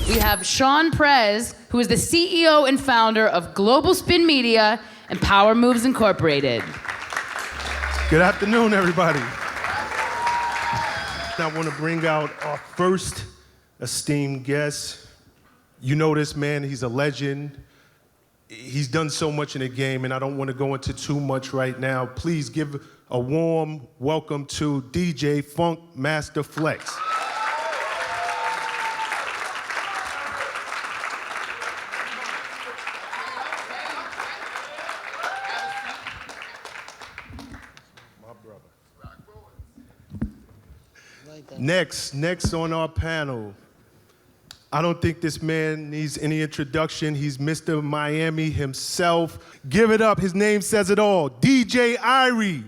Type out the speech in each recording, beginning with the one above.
we have Shawn Prez, who is the CEO and founder of Global Spin Media and Power Moves Incorporated. Good afternoon, everybody. I want to bring out our first esteemed guest. You know this man, he's a legend. He's done so much in the game, and I don't want to go into too much right now. Please give a warm welcome to DJ Funkmaster Flex. Next on our panel, I don't think this man needs any introduction. He's Mr. Miami himself. Give it up, his name says it all. DJ Irie.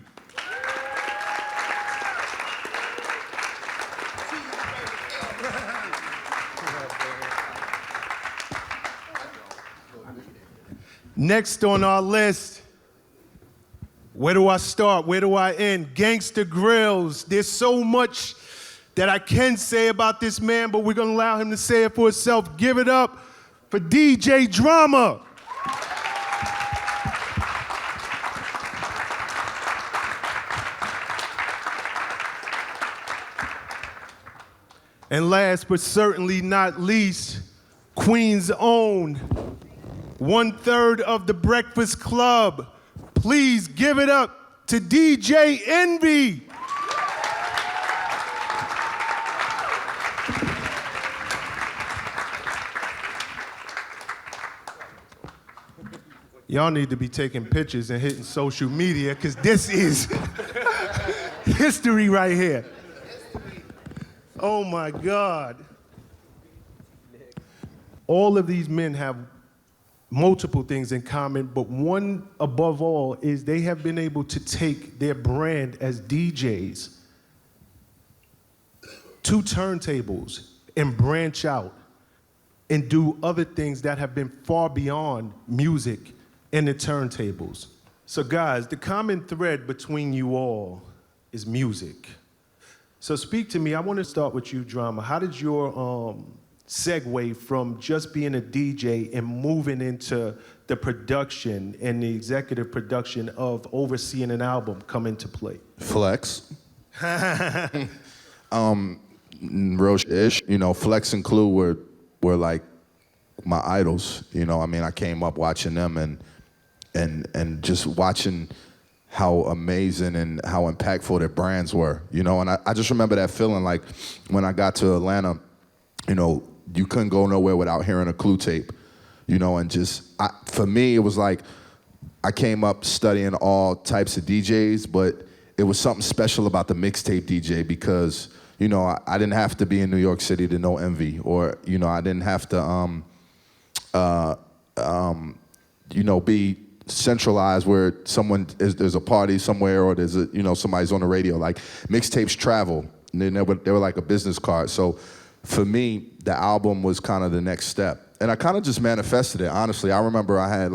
Next on our list, where do I start? Where do I end? Gangsta Grills. There's so much that I can say about this man, but we're gonna allow him to say it for himself. Give it up for DJ Drama. And last but certainly not least, Queen's own, 1/3 of the Breakfast Club. Please give it up to DJ Envy. Y'all need to be taking pictures and hitting social media, because this is history right here. Oh my God. All of these men have multiple things in common, but one above all is they have been able to take their brand as DJs to turntables and branch out and do other things that have been far beyond music and the turntables. So guys, the common thread between you all is music. So speak to me. I want to start with you, Drama. How did your segue from just being a DJ and moving into the production and the executive production of overseeing an album come into play? Flex. Real-ish. You know, Flex and Clue were like my idols. You know, I mean, I came up watching them and just watching how amazing and how impactful their brands were, you know, and I just remember that feeling like when I got to Atlanta, you know, you couldn't go nowhere without hearing a Clue tape, you know, and just, for me, it was like I came up studying all types of DJs, but it was something special about the mixtape DJ because, you know, I didn't have to be in New York City to know Envy, or, you know, I didn't have to, you know, be centralized where there's a party somewhere or there's somebody's on the radio. Like mixtapes travel, and they were like a business card. So for me, the album was kind of the next step, and I kind of just manifested it. Honestly, I remember I had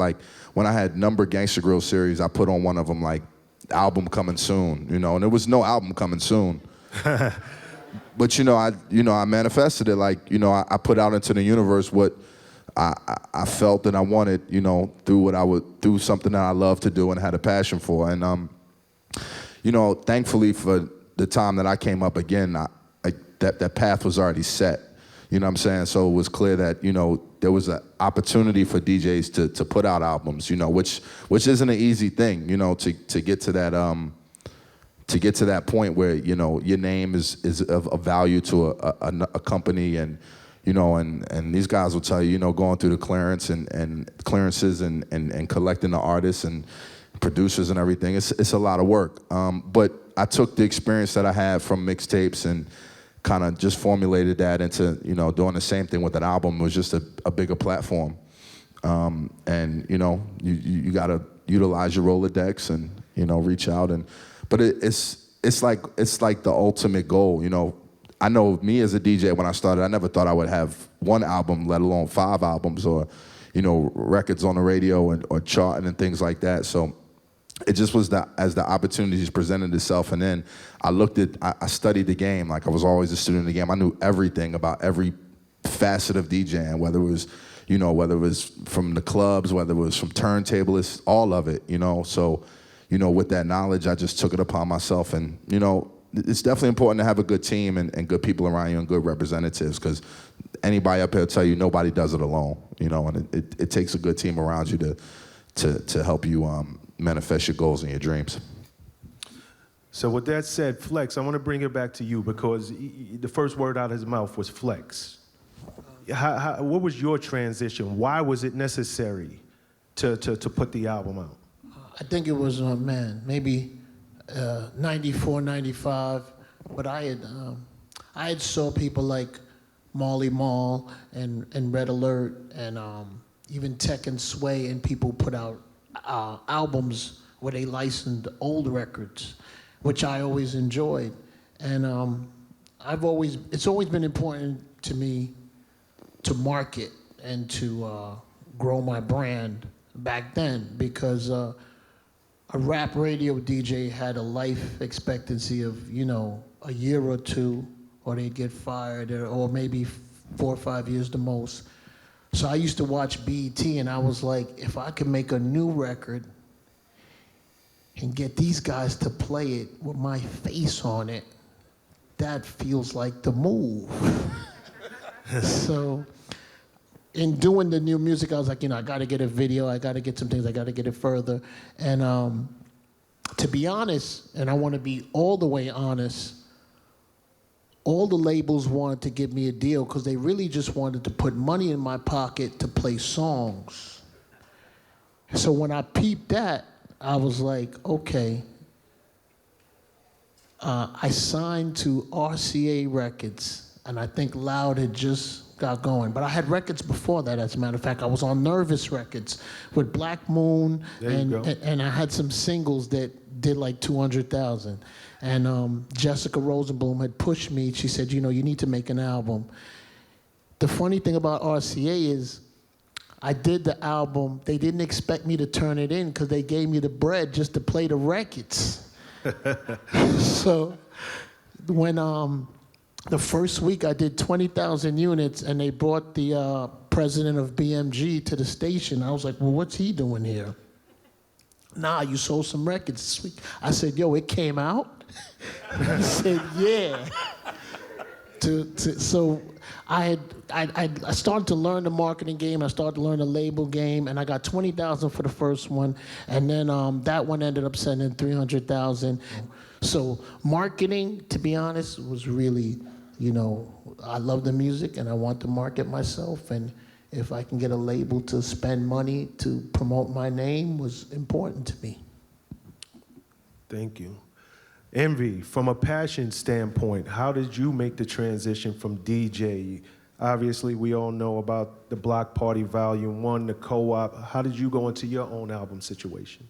when I had Number Gangsta Grill series, I put on one of them like album coming soon, you know, and there was no album coming soon. But I manifested it like I put out into the universe what I felt and I wanted, you know, through something that I love to do and had a passion for. And, you know, thankfully for the time that I came up again, that path was already set. You know what I'm saying? So it was clear that, you know, there was an opportunity for DJs to put out albums, you know, which isn't an easy thing, you know, to get to that point where, you know, your name is of value to a company, and you know, and these guys will tell you, you know, going through the clearances and collecting the artists and producers and everything, it's a lot of work. But I took the experience that I had from mixtapes and kind of just formulated that into, you know, doing the same thing with an album. It was just a bigger platform. And, you know, you gotta utilize your Rolodex and, you know, reach out but it's like the ultimate goal, you know. I know me as a DJ, when I started, I never thought I would have one album, let alone 5 albums or, you know, records on the radio or charting and things like that. So it just was as the opportunities presented itself. And then I studied the game. Like I was always a student of the game. I knew everything about every facet of DJing, whether it was, whether it was from the clubs, whether it was from turntablists, all of it, So, with that knowledge, I just took it upon myself, and, it's definitely important to have a good team and good people around you and good representatives, because anybody up here will tell you nobody does it alone, and it takes a good team around you to help you manifest your goals and your dreams. So with that said, Flex, I want to bring it back to you, because the first word out of his mouth was flex. What was your transition? Why was it necessary to put the album out? I think it was, maybe 94, 95, but I had saw people like Marley Marl and Red Alert and even Tech and Sway, and people put out albums where they licensed old records, which I always enjoyed. And it's always been important to me to market and to grow my brand back then, because a rap radio DJ had a life expectancy of, a year or two, or they'd get fired, or maybe 4 or 5 years the most. So I used to watch BET, and I was like, if I could make a new record and get these guys to play it with my face on it, that feels like the move. So in doing the new music, I was like, I got to get a video, I got to get some things, I got to get it further. And to be honest, and I want to be all the way honest, all the labels wanted to give me a deal because they really just wanted to put money in my pocket to play songs. So when I peeped that, I was like, okay. I signed to RCA Records, and I think Loud had just got going. But I had records before that, as a matter of fact. I was on Nervous Records with Black Moon, and I had some singles that did like 200,000. And Jessica Rosenblum had pushed me. She said, you need to make an album. The funny thing about RCA is I did the album. They didn't expect me to turn it in because they gave me the bread just to play the records. So when the first week I did 20,000 units, and they brought the president of BMG to the station. I was like, well, what's he doing here? Nah, you sold some records this week. I said, yo, it came out? He said, yeah. So I started to learn the marketing game. I started to learn the label game, and I got 20,000 for the first one, and then that one ended up sending 300,000. So marketing, to be honest, was really, I love the music and I want to market myself, and if I can get a label to spend money to promote my name was important to me. Thank you. Envy, from a passion standpoint, how did you make the transition from DJ? Obviously, we all know about the Block Party Volume 1, the co-op. How did you go into your own album situation?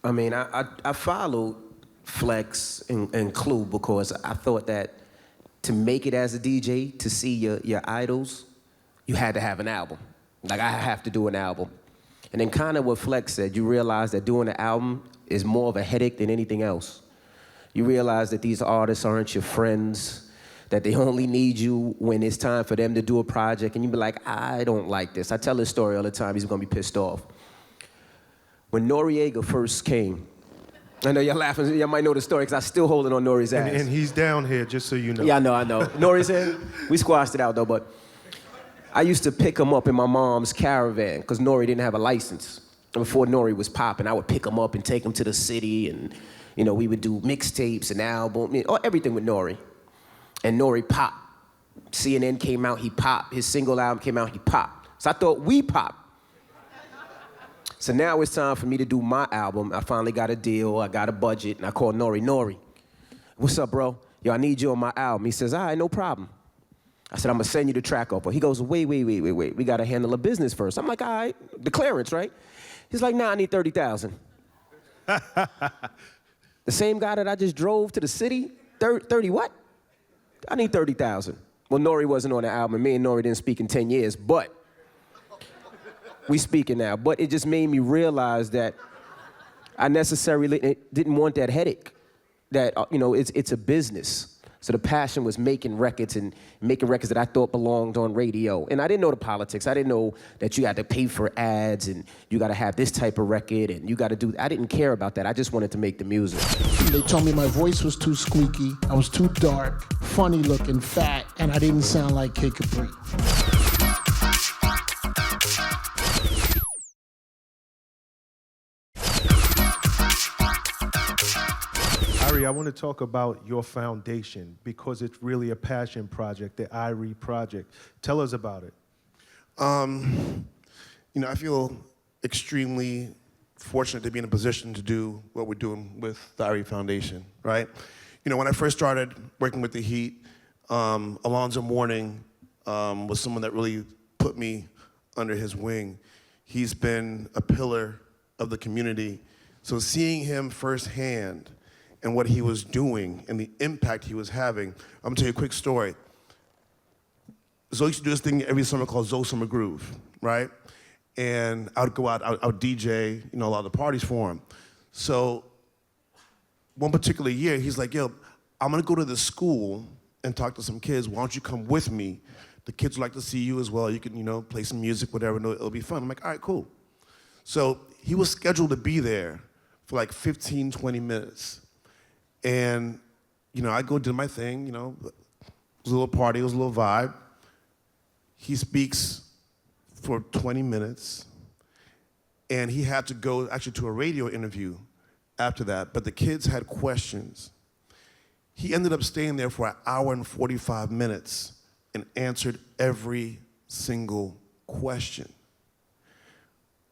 I mean, I followed Flex and Clue because I thought that to make it as a DJ, to see your idols, you had to have an album. Like, I have to do an album. And then kind of what Flex said, you realize that doing an album is more of a headache than anything else. You realize that these artists aren't your friends, that they only need you when it's time for them to do a project, and you be like, I don't like this. I tell this story all the time, he's gonna be pissed off. When Noriega first came, I know y'all laughing, y'all might know the story, because I still holding on Nori's ass. And he's down here, just so you know. Yeah, I know. Nori's here? We squashed it out though, but I used to pick him up in my mom's caravan, because Nori didn't have a license. Before Nori was popping, I would pick him up and take him to the city, and we would do mixtapes and album, everything with Nori. And Nori popped. CNN came out, he popped. His single album came out, he popped. So I thought, we popped. So now it's time for me to do my album. I finally got a deal, I got a budget, and I called Nori, what's up, bro? Yo, I need you on my album. He says, all right, no problem. I said, I'm gonna send you the track over. He goes, wait, we gotta handle a business first. I'm like, all right, the clearance, right? He's like, nah, I need 30,000. The same guy that I just drove to the city, 30 what? I need 30,000. Well, Nori wasn't on the album. Me and Nori didn't speak in 10 years, but we speaking now. But it just made me realize that I necessarily didn't want that headache. That, it's a business. So the passion was making records and making records that I thought belonged on radio. And I didn't know the politics. I didn't know that you had to pay for ads and you got to have this type of record and you got to do. I didn't care about that. I just wanted to make the music. They told me my voice was too squeaky, I was too dark, funny looking, fat, and I didn't sound like Kid Capri. Irie, I want to talk about your foundation because it's really a passion project, the Irie project. Tell us about it. I feel extremely fortunate to be in a position to do what we're doing with the Irie Foundation, right? When I first started working with the Heat, Alonzo Mourning was someone that really put me under his wing. He's been a pillar of the community. So seeing him firsthand and what he was doing and the impact he was having, I'm gonna tell you a quick story. Zoe used to do this thing every summer called Zoe Summer Groove, right? And I would go out, I would DJ, a lot of the parties for him. So one particular year, he's like, yo, I'm gonna go to the school and talk to some kids. Why don't you come with me? The kids would like to see you as well. You can, play some music, whatever, and it'll be fun. I'm like, all right, cool. So he was scheduled to be there for like 15, 20 minutes. And, I go do my thing, it was a little party, it was a little vibe. He speaks for 20 minutes, and he had to go actually to a radio interview after that, but the kids had questions. He ended up staying there for 1 hour and 45 minutes and answered every single question.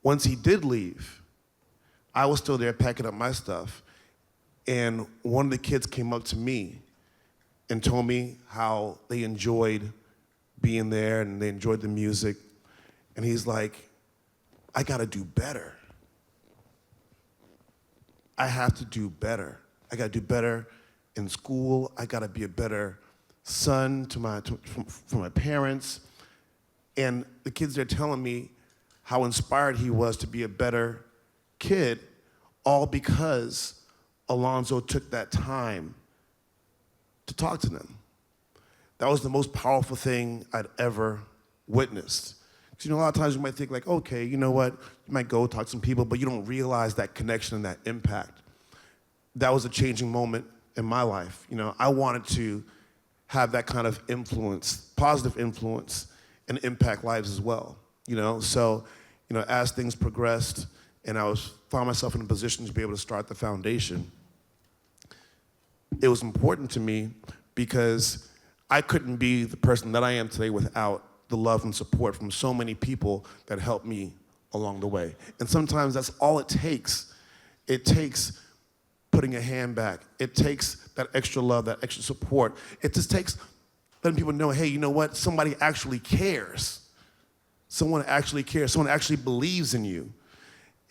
Once he did leave, I was still there packing up my stuff, and one of the kids came up to me and told me how they enjoyed being there and they enjoyed the music. And he's like, I gotta do better. I have to do better. I gotta do better in school. I gotta be a better son for my parents. And the kids are telling me how inspired he was to be a better kid, all because Alonzo took that time to talk to them. That was the most powerful thing I'd ever witnessed. Because a lot of times you might think like, okay, you know what? You might go talk to some people, but you don't realize that connection and that impact. That was a changing moment in my life. I wanted to have that kind of influence, positive influence, and impact lives as well. So, as things progressed and found myself in a position to be able to start the foundation, it was important to me because I couldn't be the person that I am today without the love and support from so many people that helped me along the way. And sometimes that's all it takes. It takes putting a hand back. It takes that extra love, that extra support. It just takes letting people know, hey, you know what? Somebody actually cares. Someone actually cares. Someone actually believes in you.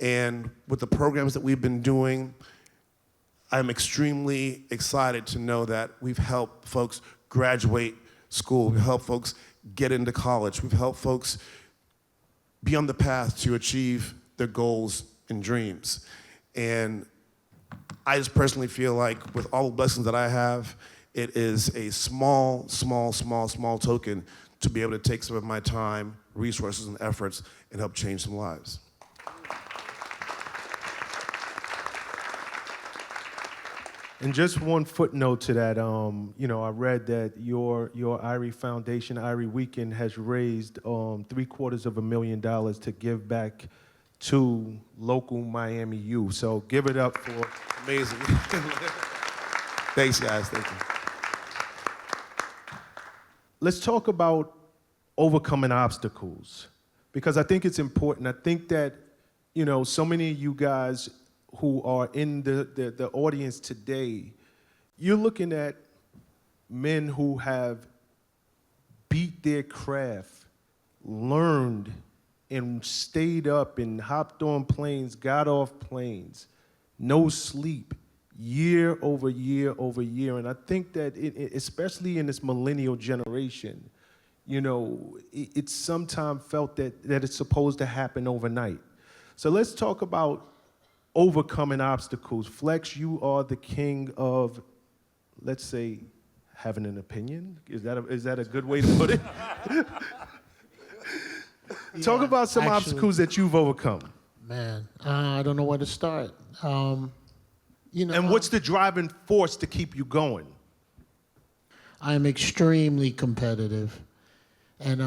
And with the programs that we've been doing, I'm extremely excited to know that we've helped folks graduate school. We've helped folks get into college. We've helped folks be on the path to achieve their goals and dreams. And I just personally feel like with all the blessings that I have, it is a small token to be able to take some of my time, resources, and efforts and help change some lives. And just one footnote to that, I read that your Irie Foundation, Irie Weekend, has raised $750,000 to give back to local Miami youth. So give it up for Amazing. Thanks, guys. Thank you. Let's talk about overcoming obstacles, because I think it's important. I think that, so many of you guys who are in the audience today, you're looking at men who have beat their craft, learned, and stayed up and hopped on planes, got off planes, no sleep, year over year over year. And I think that, especially in this millennial generation, it's sometimes felt that it's supposed to happen overnight. So let's talk about overcoming obstacles. Flex, you are the king of, let's say, having an opinion. Is that a good way to put it? Talk about some obstacles that you've overcome. Man, I don't know where to start. And what's the driving force to keep you going? I am extremely competitive. And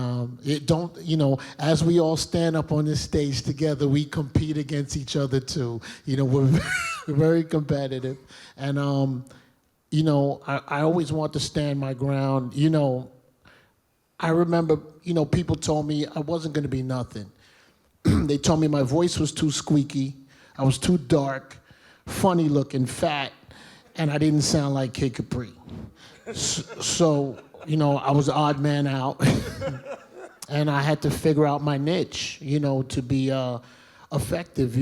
as we all stand up on this stage together, we compete against each other too. We're very competitive. And, I always want to stand my ground. I remember, people told me I wasn't going to be nothing. They told me my voice was too squeaky, I was too dark, funny looking, fat, and I didn't sound like Kid Capri. So, I was odd man out, and I had to figure out my niche, to be effective.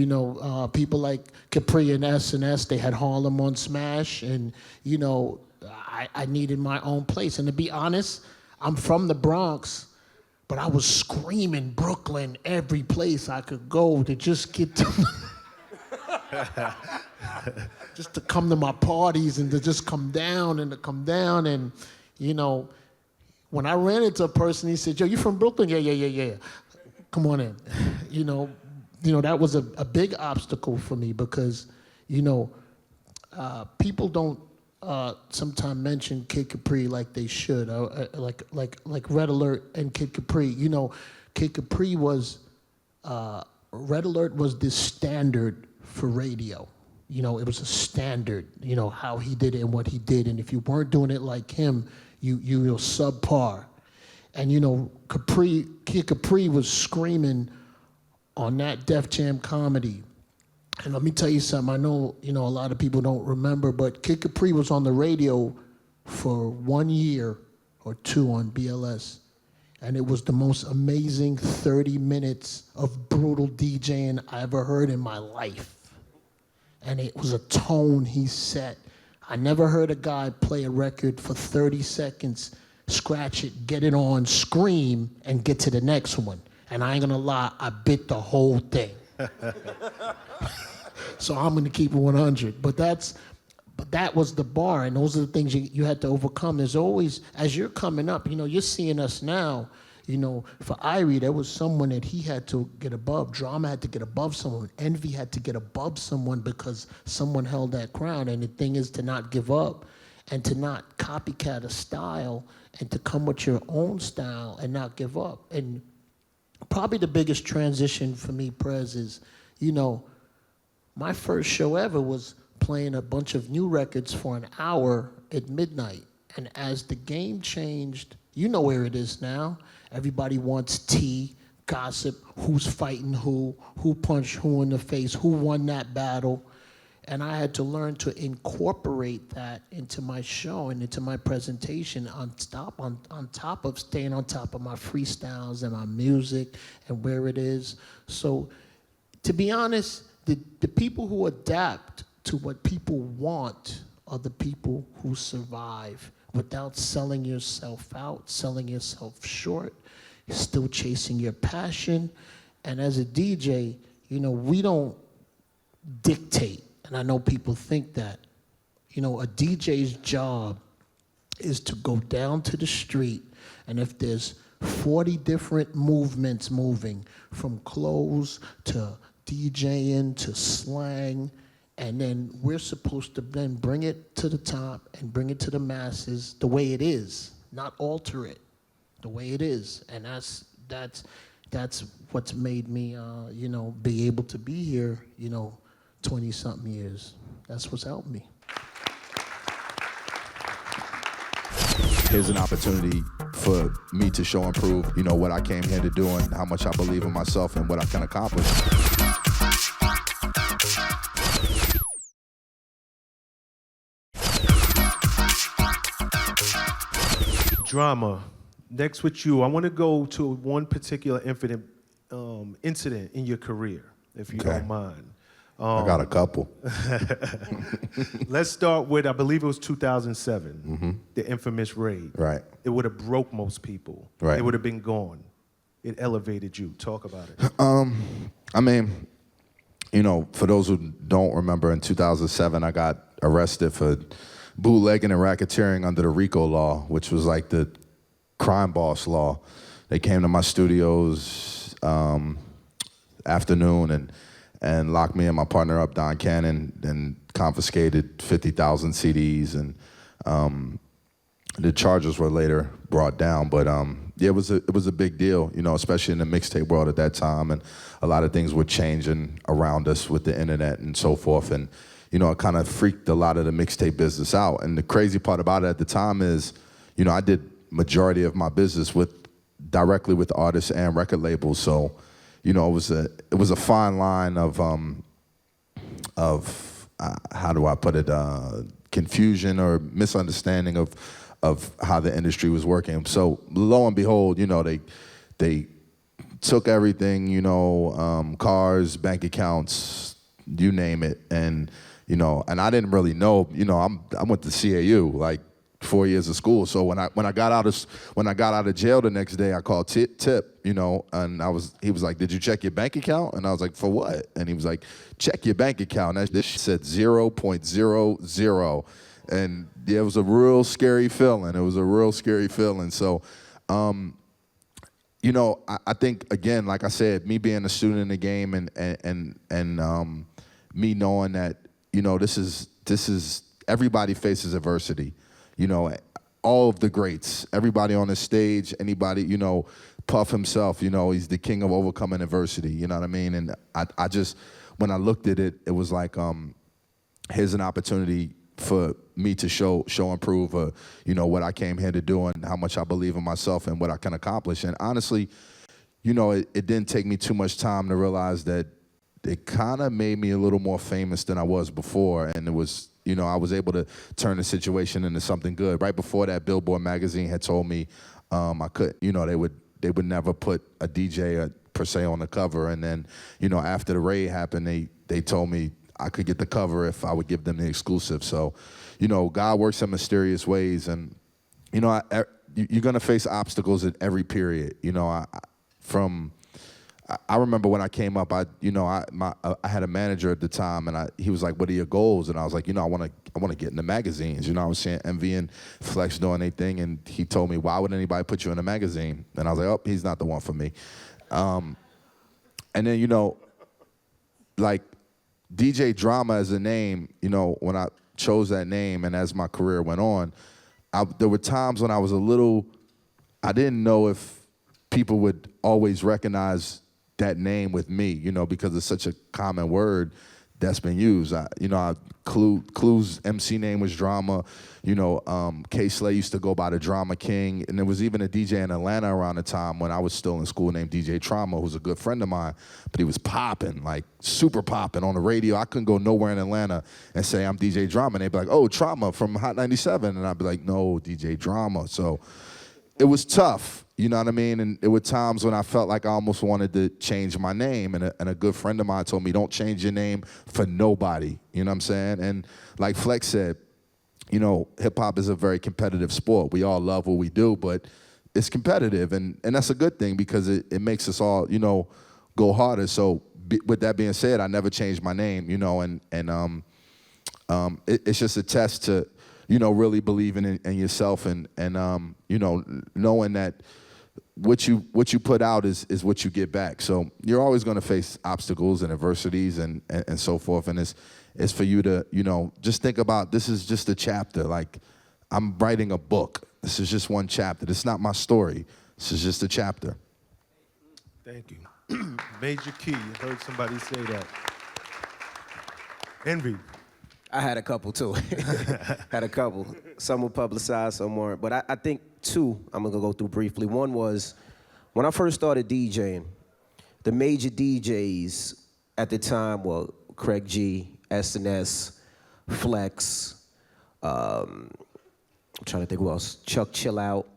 People like Capri and S&S, they had Harlem on Smash, and, I needed my own place. And to be honest, I'm from the Bronx, but I was screaming Brooklyn every place I could go to just get to just to come to my parties and to just come down. And, when I ran into a person, he said, "Yo, you from Brooklyn?" Yeah. Come on in. That was a big obstacle for me because, people don't sometimes mention Kid Capri like they should, like Red Alert and Kid Capri. Kid Capri was, Red Alert was the standard for radio. It was a standard, how he did it and what he did. And if you weren't doing it like him, you were subpar. And, Kid Capri was screaming on that Def Jam comedy. And let me tell you something, I know, a lot of people don't remember, but Kid Capri was on the radio for 1 year or 2 on BLS. And it was the most amazing 30 minutes of brutal DJing I ever heard in my life. And it was a tone he set. I never heard a guy play a record for 30 seconds, scratch it, get it on, scream, and get to the next one. And I ain't gonna lie, I bit the whole thing. So I'm gonna keep it 100. But that was the bar, and those are the things you had to overcome. There's always, as you're coming up, you're seeing us now. For Irie, there was someone that he had to get above. Drama had to get above someone. Envy had to get above someone because someone held that crown. And the thing is to not give up and to not copycat a style and to come with your own style and not give up. And probably the biggest transition for me, Prez, is, my first show ever was playing a bunch of new records for an hour at midnight. And as the game changed, you know where it is now. Everybody wants tea, gossip, who's fighting who punched who in the face, who won that battle. And I had to learn to incorporate that into my show and into my presentation on top of staying on top of my freestyles and my music and where it is. So to be honest, the people who adapt to what people want are the people who survive without selling yourself out, selling yourself short, still chasing your passion. And as a DJ, we don't dictate. And I know people think that. A DJ's job is to go down to the street, and if there's 40 different movements moving, from clothes to DJing to slang, and then we're supposed to then bring it to the top and bring it to the masses the way it is, not alter it, the way it is. And that's what's made me, be able to be here, 20-something years. That's what's helped me. Here's an opportunity for me to show and prove, what I came here to do and how much I believe in myself and what I can accomplish. Drama. Next with you, I want to go to one particular incident in your career, if you don't mind. I got a couple. Let's start with, I believe it was 2007, the infamous raid. Right. It would have broke most people. Right. It would have been gone. It elevated you. Talk about it. I mean, for those who don't remember, in 2007, I got arrested for bootlegging and racketeering under the RICO law, which was like the crime boss law. They came to my studios afternoon and locked me and my partner up, Don Cannon, and confiscated 50,000 CDs. And the charges were later brought down, but yeah, it was a big deal, you know, especially in the mixtape world at that time, and a lot of things were changing around us with the internet and so forth, and you know, it kind of freaked a lot of the mixtape business out. And the crazy part about it at the time is, you know, I did majority of my business directly with artists and record labels, so you know, it was a fine line of how do I put it, confusion or misunderstanding of how the industry was working. So lo and behold, you know, they took everything, you know, cars, bank accounts, you name it, and you know, and I didn't really know, you know, I went to CAU, like 4 years of school. So when I got out of jail the next day, I called Tip, you know, and he was like, "Did you check your bank account?" And I was like, "For what?" And he was like, "Check your bank account." And this said 0.00. And yeah, it was a real scary feeling. So, you know, I think, again, like I said, me being a student in the game and me knowing that, you know, this is everybody faces adversity. You know, all of the greats, everybody on the stage, anybody, you know, Puff himself, you know, he's the king of overcoming adversity, you know what I mean? And I just, when I looked at it, it was like, here's an opportunity for me to show and prove, you know, what I came here to do and how much I believe in myself and what I can accomplish. And honestly, you know, it didn't take me too much time to realize that it kind of made me a little more famous than I was before. And it was, you know, I was able to turn the situation into something good. Right before that, Billboard magazine had told me I could, you know, they would never put a DJ per se on the cover. And then, you know, after the raid happened, they told me I could get the cover if I would give them the exclusive. So, you know, God works in mysterious ways, and you know, you're gonna face obstacles at every period. You know, I remember when I came up, I had a manager at the time, and he was like, "What are your goals?" And I was like, you know, I want to get in the magazines. You know, I was seeing Envy and Flex doing their thing, and he told me, "Why would anybody put you in a magazine?" And I was like, "Oh, he's not the one for me." And then, you know, like DJ Drama as a name, you know, when I chose that name and as my career went on, there were times when I didn't know if people would always recognize that name with me, you know, because it's such a common word that's been used. Clue's MC name was Drama. You know, K-Slay used to go by the Drama King, and there was even a DJ in Atlanta around the time when I was still in school named DJ Trauma, who's a good friend of mine, but he was popping, like super popping on the radio. I couldn't go nowhere in Atlanta and say I'm DJ Drama, and they'd be like, "Oh, Trauma from Hot 97," and I'd be like, "No, DJ Drama." So it was tough, you know what I mean? And there were times when I felt like I almost wanted to change my name, and a good friend of mine told me, "Don't change your name for nobody," you know what I'm saying? And like Flex said, you know, hip-hop is a very competitive sport. We all love what we do, but it's competitive, and that's a good thing because it makes us all, you know, go harder. So with that being said, I never changed my name, you know, and it's just a test to, you know, really believing in yourself and you know, knowing that what you put out is what you get back. So you're always going to face obstacles and adversities and so forth, and it's for you to, you know, just think about, this is just a chapter. Like, I'm writing a book. This is just one chapter. This is not my story. This is just a chapter. Thank you. Major key. I heard somebody say that. Envy. I had a couple too. Had a couple. Some were publicized, some weren't. But I think two I'm gonna go through briefly. One was when I first started DJing, the major DJs at the time were Craig G, SNS, Flex, I'm trying to think who else, Chuck Chill Out,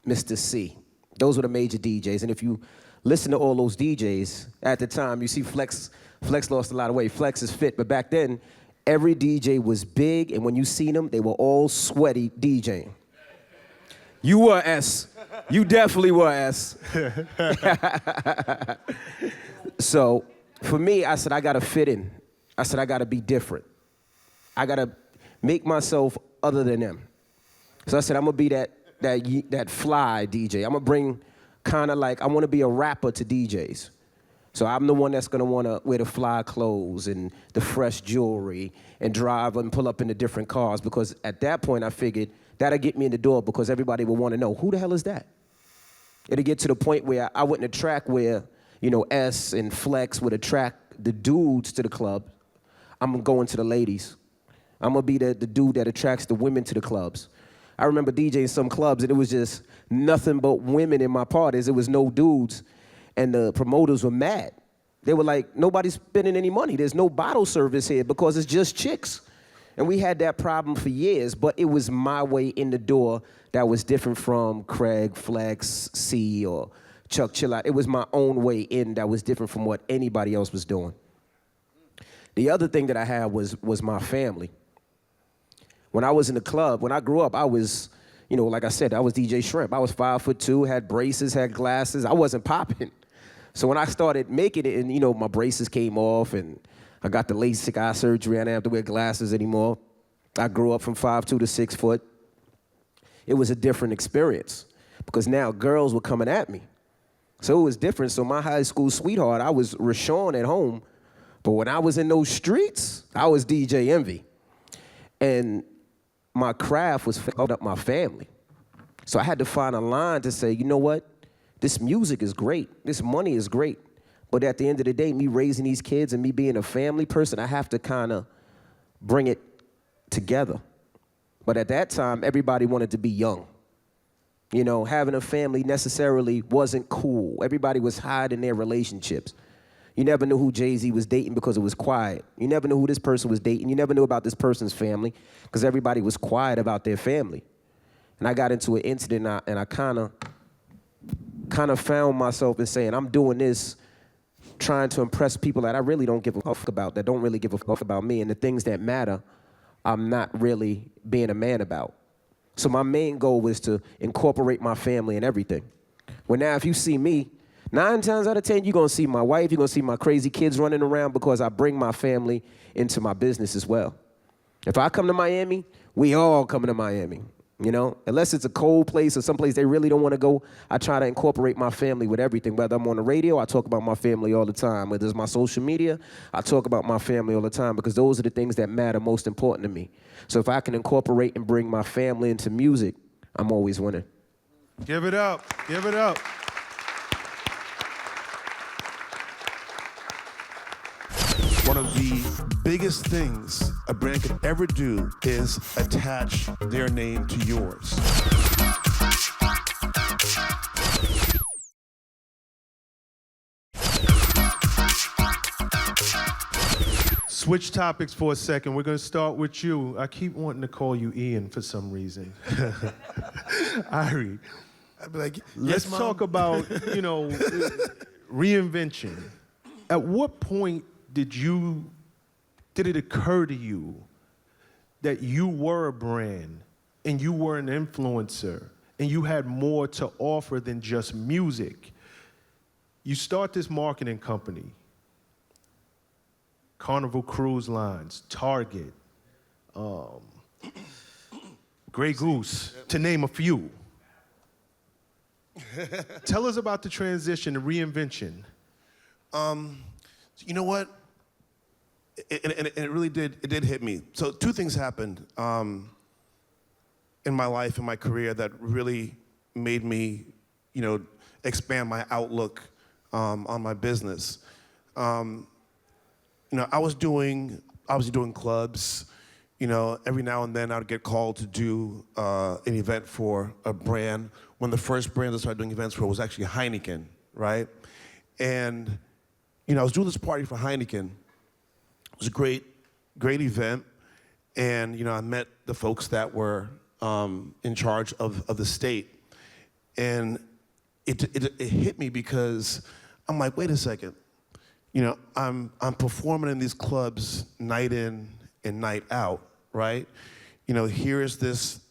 Mr. C. Those were the major DJs. And if you listen to all those DJs at the time, you see Flex lost a lot of weight. Flex is fit, but back then, every DJ was big, and when you seen them, they were all sweaty DJing. You were S. You definitely were S. So for me, I said, I gotta fit in. I said, I gotta be different. I gotta make myself other than them. So I said, I'm gonna be that fly DJ. I'm gonna bring kind of like, I wanna be a rapper to DJs. So I'm the one that's gonna wanna wear the fly clothes and the fresh jewelry and drive and pull up in the different cars, because at that point I figured that'll get me in the door, because everybody will wanna know, who the hell is that? It'll get to the point where I wouldn't attract where, you know, S and Flex would attract the dudes to the club. I'm going to the ladies. I'm gonna be the dude that attracts the women to the clubs. I remember DJing some clubs and it was just nothing but women in my parties. It was no dudes. And the promoters were mad. They were like, nobody's spending any money. There's no bottle service here because it's just chicks. And we had that problem for years, but it was my way in the door that was different from Craig, Flex, C, or Chuck Chillout. It was my own way in that was different from what anybody else was doing. The other thing that I had was my family. When I was in the club, when I grew up, I was, you know, like I said, I was DJ Shrimp. I was 5'2", had braces, had glasses. I wasn't popping. So when I started making it and, you know, my braces came off and I got the LASIK eye surgery, I didn't have to wear glasses anymore. I grew up from 5'2" to 6 foot. It was a different experience because now girls were coming at me. So it was different. So my high school sweetheart, I was Rashawn at home. But when I was in those streets, I was DJ Envy. And my craft was filled up my family. So I had to find a line to say, you know what? This music is great. This money is great. But at the end of the day, me raising these kids and me being a family person, I have to kind of bring it together. But at that time, everybody wanted to be young. You know, having a family necessarily wasn't cool. Everybody was hiding their relationships. You never knew who Jay-Z was dating because it was quiet. You never knew who this person was dating. You never knew about this person's family because everybody was quiet about their family. And I got into an incident and I kind of found myself in saying, I'm doing this trying to impress people that I really don't give a fuck about, that don't really give a fuck about me. And the things that matter, I'm not really being a man about. So my main goal was to incorporate my family in everything. Well, now if you see me, 9 times out of 10, you're gonna see my wife, you're gonna see my crazy kids running around because I bring my family into my business as well. If I come to Miami, we all coming to Miami, you know? Unless it's a cold place or someplace they really don't wanna go, I try to incorporate my family with everything. Whether I'm on the radio, I talk about my family all the time. Whether it's my social media, I talk about my family all the time because those are the things that matter most important to me. So if I can incorporate and bring my family into music, I'm always winning. Give it up, give it up. One of the biggest things a brand could ever do is attach their name to yours. Switch topics for a second. We're going to start with you. I keep wanting to call you Ian for some reason. Irie, I'd be like, let's yes, Mom. talk about, you know, reinvention. At what point did it occur to you that you were a brand and you were an influencer and you had more to offer than just music? You start this marketing company, Carnival Cruise Lines, Target, Grey Goose, to name a few. Tell us about the transition, the reinvention. You know what? It really did hit me. So 2 things happened in my life, in my career, that really made me, you know, expand my outlook on my business. You know, I was obviously doing clubs. You know, every now and then I would get called to do an event for a brand. One of the first brands I started doing events for was actually Heineken, right? And, you know, I was doing this party for Heineken. It was a great event. And, you know, I met the folks that were in charge of the state. And it hit me because I'm like, wait a second. You know, I'm performing in these clubs night in and night out, right? You know, here is this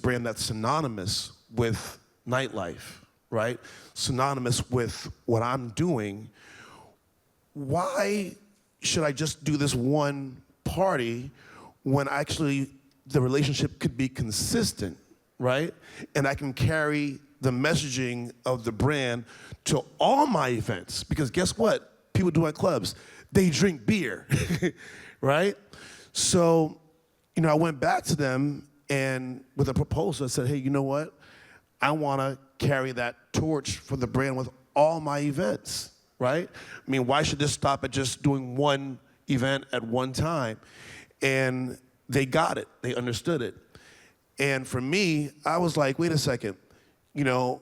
brand that's synonymous with nightlife, right? Synonymous with what I'm doing. Why should I just do this one party when actually the relationship could be consistent, right? And I can carry the messaging of the brand to all my events. Because guess what? People do at clubs. They drink beer, right? So, I went back to them and with a proposal, I said, hey, you know what? I want to carry that torch for the brand with all my events, right? I mean, why should this stop at just doing one event at one time? And they got it. They understood it. And for me, I was like, wait a second. I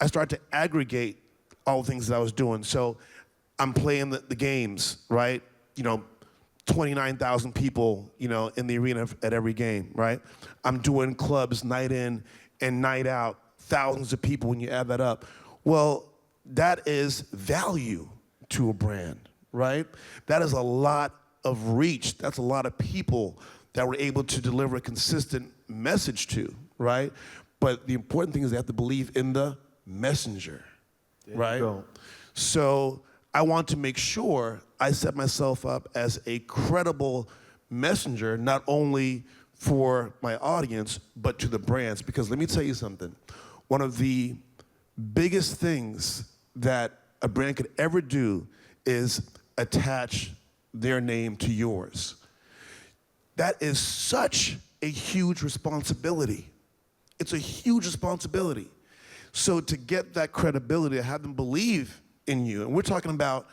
started to aggregate all the things that I was doing. So I'm playing the games, right? 29,000 people, in the arena at every game, right? I'm doing clubs night in and night out, thousands of people when you add that up. Well, that is value to a brand, right? That is a lot of reach. That's a lot of people that we're able to deliver a consistent message to, right? But the important thing is they have to believe in the messenger, right? Go. So I want to make sure I set myself up as a credible messenger, not only for my audience, but to the brands. Because let me tell you something. One of the biggest things that a brand could ever do is attach their name to yours. That is such a huge responsibility. It's a huge responsibility. So to get that credibility, to have them believe in you, and we're talking about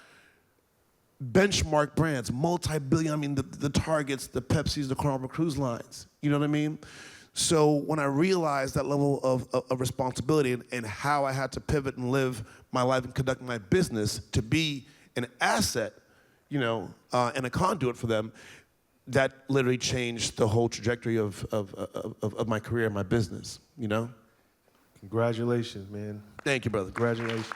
benchmark brands, multi-billion, the Targets, the Pepsis, the Carnival Cruise Lines, you know what I mean? So when I realized that level of responsibility and how I had to pivot and live my life and conduct my business to be an asset, and a conduit for them, that literally changed the whole trajectory of my career and my business, Congratulations, man. Thank you, brother. Congratulations.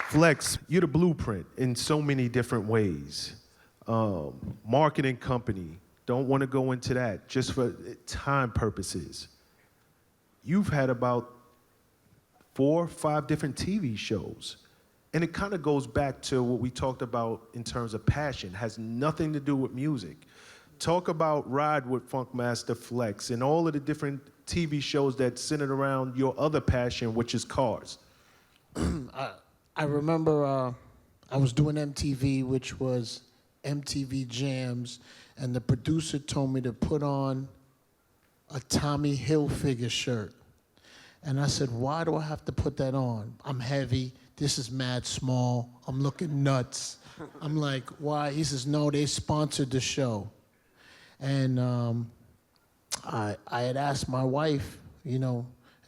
Flex, you're the blueprint in so many different ways. Marketing company, don't want to go into that, just for time purposes. You've had about 4 or 5 different TV shows. And it kind of goes back to what we talked about in terms of passion. Has nothing to do with music. Talk about Ride with Funkmaster Flex and all of the different TV shows that centered around your other passion, which is cars. I remember I was doing MTV, which was MTV Jams, and the producer told me to put on a Tommy Hilfiger shirt. And I said, why do I have to put that on? I'm heavy. This is mad small. I'm looking nuts. I'm like, why? He says, no, they sponsored the show. And I had asked my wife,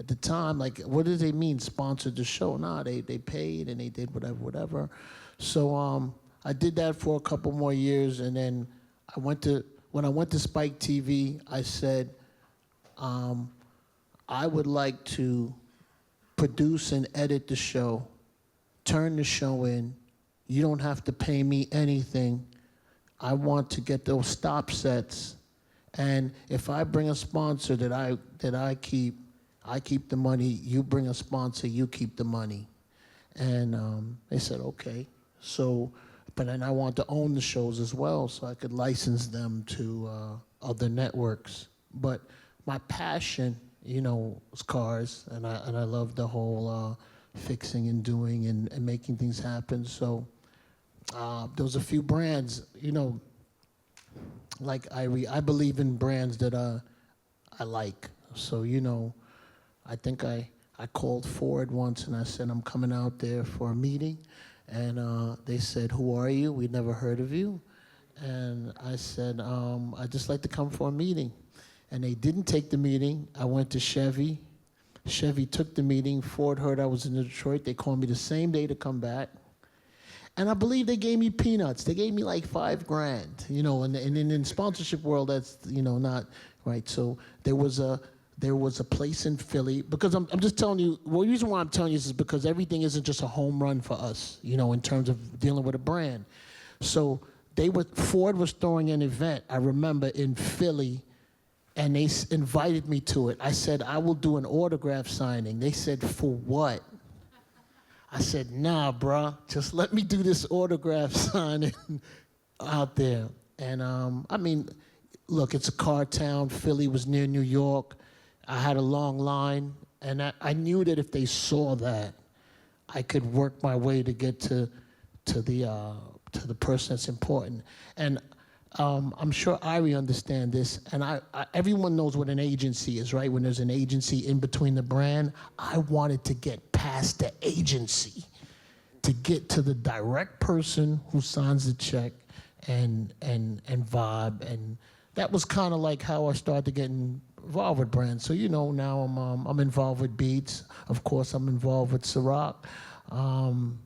at the time, like, what do they mean, sponsored the show? Nah, they paid and they did whatever. So I did that for a couple more years, and then when I went to Spike TV, I said, I would like to produce and edit the show, turn the show in. You don't have to pay me anything. I want to get those stop sets, and if I bring a sponsor that I keep the money. You bring a sponsor, you keep the money. And they said, okay. So, but then I want to own the shows as well, so I could license them to other networks. But my passion, is cars, and I love the whole fixing and doing and making things happen. So there was a few brands, like Irie. I believe in brands that I like. So, I think I called Ford once and I said, I'm coming out there for a meeting. And they said, who are you? We'd never heard of you. And I said, I'd just like to come for a meeting. And they didn't take the meeting. I went to Chevy. Chevy took the meeting. Ford heard I was in Detroit. They called me the same day to come back. And I believe they gave me peanuts. They gave me like $5,000, and in sponsorship world, that's, not right. So there was a place in Philly, because I'm just telling you, well, the reason why I'm telling you this is because everything isn't just a home run for us, in terms of dealing with a brand. So Ford was throwing an event, I remember, in Philly, and they invited me to it. I said, I will do an autograph signing. They said, for what? I said, nah, bruh, just let me do this autograph signing out there. And look, it's a car town. Philly was near New York. I had a long line, and I knew that if they saw that, I could work my way to get to the person that's important. And I'm sure Irie understand this, and everyone knows what an agency is, right? When there's an agency in between the brand, I wanted to get past the agency to get to the direct person who signs the check and vibe, and that was kind of like how I started getting involved with brands. So now I'm involved with Beats. Of course, I'm involved with Ciroc. I'm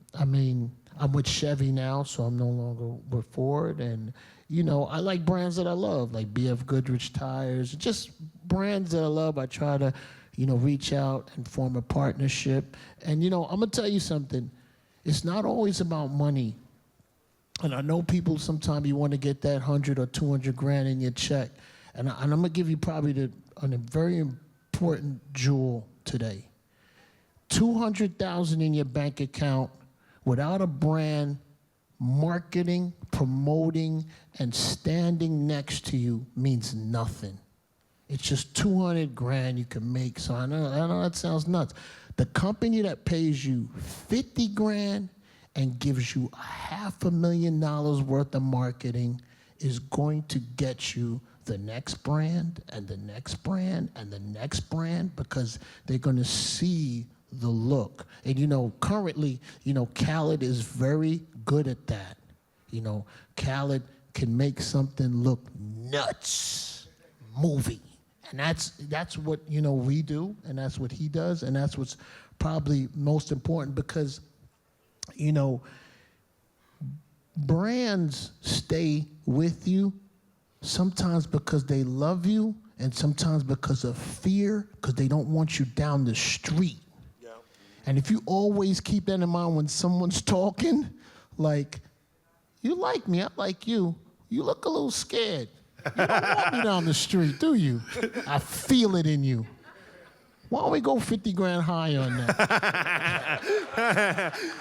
with Chevy now, so I'm no longer with Ford. And, I like brands that I love, like BF Goodrich Tires, just brands that I love. I try to, reach out and form a partnership. And, I'm going to tell you something. It's not always about money. And I know people, sometimes you want to get that 100 or 200 grand in your check. And I'm going to give you probably a very important jewel today. 200,000 in your bank account without a brand marketing, promoting, and standing next to you means nothing. It's just 200 grand you can make. So I know that sounds nuts. The company that pays you 50 grand and gives you $500,000 worth of marketing is going to get you the next brand and the next brand and the next brand, because they're going to see the look. And currently, Khaled is very good at that. Khaled can make something look nuts, movie. And that's what, we do, and that's what he does, and that's what's probably most important, because, brands stay with you sometimes because they love you, and sometimes because of fear, because they don't want you down the street. Yeah. And if you always keep that in mind when someone's talking, like, you like me, I like you, you look a little scared. You don't want me down the street, do you? I feel it in you. Why don't we go 50 grand higher on that?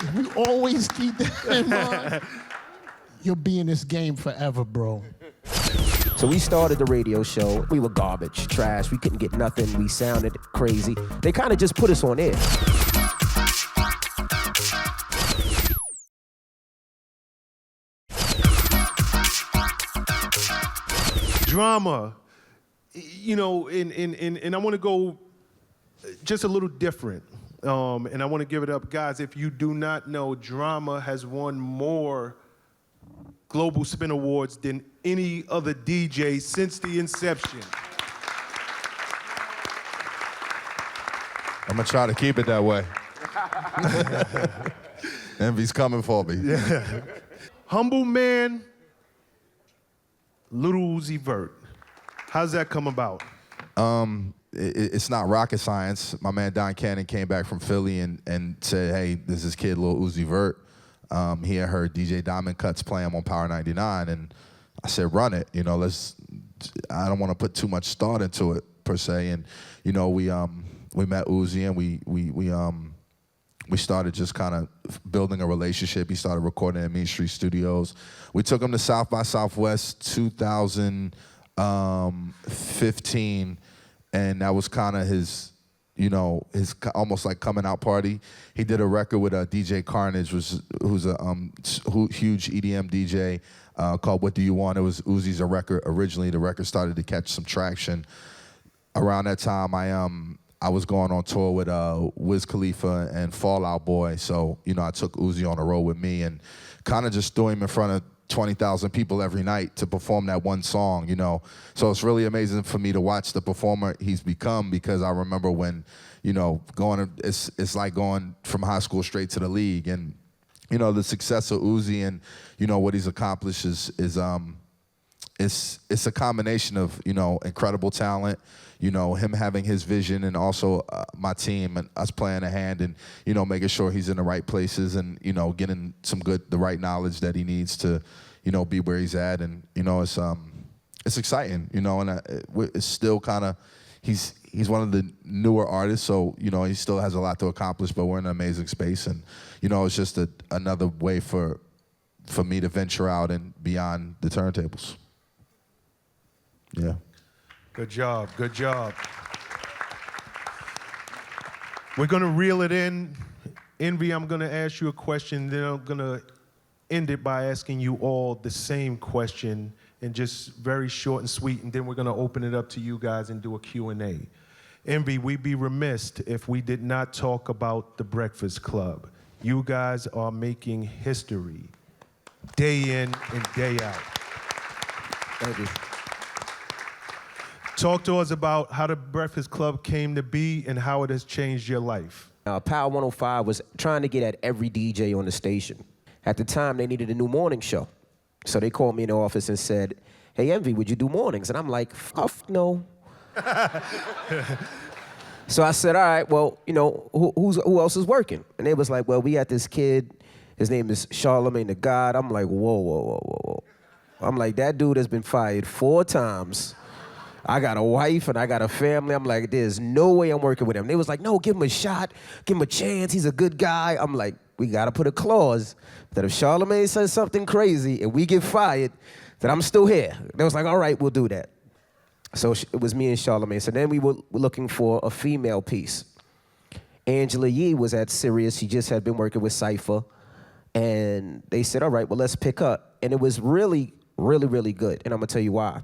If we always keep that in mind, you'll be in this game forever, bro. So we started the radio show. We were garbage, trash. We couldn't get nothing. We sounded crazy. They kind of just put us on air. Drama, and I want to go just a little different, and I want to give it up. Guys, if you do not know, Drama has won more Global Spin Awards than any other DJ since the inception. I'm gonna try to keep it that way. Envy's coming for me. Yeah. Humble Man, Little Uzi Vert. How's that come about? It's not rocket science. My man Don Cannon came back from Philly and said, hey, this is this kid, Lil Uzi Vert. He had heard DJ Diamond Cuts play him on Power 99, and I said, run it. I don't want to put too much thought into it, per se. And, we met Uzi, and we started just kind of building a relationship. He started recording at Mean Street Studios. We took him to South by Southwest 2015, and that was kind of his almost like coming out party. He did a record with DJ Carnage, who's a huge EDM DJ, called What Do You Want? It was Uzi's record originally. The record started to catch some traction. Around that time, I was going on tour with Wiz Khalifa and Fall Out Boy, so I took Uzi on the road with me and kind of just threw him in front of 20,000 people every night to perform that one song, So it's really amazing for me to watch the performer he's become, because I remember when, it's like going from high school straight to the league. And, the success of Uzi and, what he's accomplished is it's a combination of, incredible talent, him having his vision, and also my team and us playing a hand and, making sure he's in the right places and, getting the right knowledge that he needs to, be where he's at. And, it's exciting, and it's still kind of, he's one of the newer artists, so, he still has a lot to accomplish, but we're in an amazing space. And, it's just another way for me to venture out and beyond the turntables. Yeah. Good job, good job. We're gonna reel it in. Envy, I'm gonna ask you a question, then I'm gonna end it by asking you all the same question, and just very short and sweet, and then we're gonna open it up to you guys and do a Q&A. Envy, we'd be remiss if we did not talk about the Breakfast Club. You guys are making history day in and day out. Thank you. Talk to us about how the Breakfast Club came to be and how it has changed your life. Power 105 was trying to get at every DJ on the station. At the time, they needed a new morning show. So they called me in the office and said, hey, Envy, would you do mornings? And I'm like, no. So I said, all right, well, you know, who else is working? And they was like, well, we got this kid. His name is Charlemagne the God. I'm like, whoa. I'm like, that dude has been fired 4 times. I got a wife and I got a family. I'm like, there's no way I'm working with him. They was like, no, give him a shot. Give him a chance. He's a good guy. I'm like, we got to put a clause that if Charlemagne says something crazy and we get fired, that I'm still here. They was like, all right, we'll do that. So it was me and Charlemagne. So then we were looking for a female piece. Angela Yee was at Sirius. She just had been working with Cypher. And they said, all right, well, let's pick up. And it was really, really, really good. And I'm going to tell you why.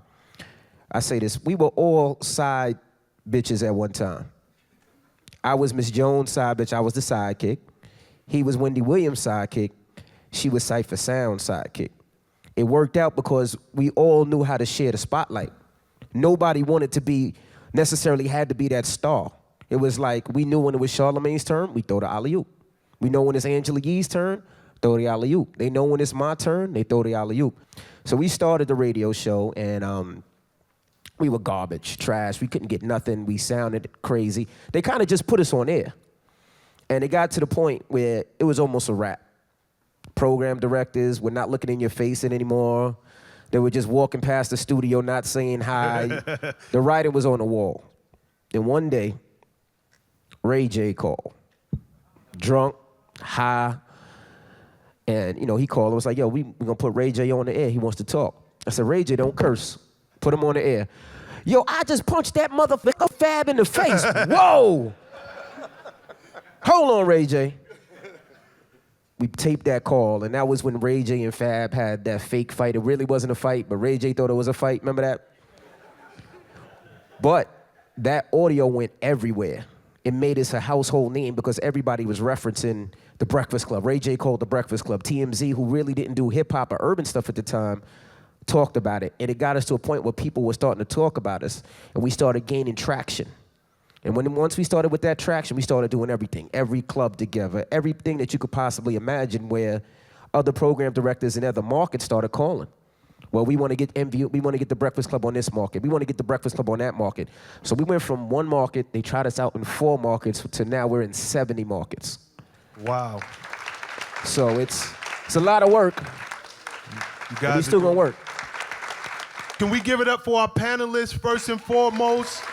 I say this, we were all side bitches at one time. I was Miss Jones' side bitch, I was the sidekick. He was Wendy Williams' sidekick. She was Cypher Sound's sidekick. It worked out because we all knew how to share the spotlight. Nobody wanted to be, necessarily had to be that star. It was like, we knew when it was Charlemagne's turn, we throw the alley-oop. We know when it's Angela Yee's turn, throw the alley-oop. They know when it's my turn, they throw the alley-oop. So we started the radio show, and we were garbage, trash. We couldn't get nothing. We sounded crazy. They kind of just put us on air. And it got to the point where it was almost a wrap. Program directors were not looking in your face anymore. They were just walking past the studio, not saying hi. The writing was on the wall. And one day, Ray J called. Drunk, high. And, you know, he called and was like, yo, we're going to put Ray J on the air. He wants to talk. I said, Ray J, don't curse. Put him on the air. Yo, I just punched that motherfucker Fab in the face. Whoa! Hold on, Ray J. We taped that call, and that was when Ray J and Fab had that fake fight. It really wasn't a fight, but Ray J thought it was a fight. Remember that? But that audio went everywhere. It made us a household name because everybody was referencing the Breakfast Club. Ray J called the Breakfast Club. TMZ, who really didn't do hip-hop or urban stuff at the time, talked about it, and it got us to a point where people were starting to talk about us, and we started gaining traction. And once we started with that traction, we started doing everything, every club together, everything that you could possibly imagine, where other program directors in other markets started calling. Well, we want to get MV, we want to get the Breakfast Club on this market. We want to get the Breakfast Club on that market. So we went from one market, they tried us out in 4 markets, to now we're in 70 markets. Wow. So it's a lot of work. You guys we still gonna work. Can we give it up for our panelists first and foremost?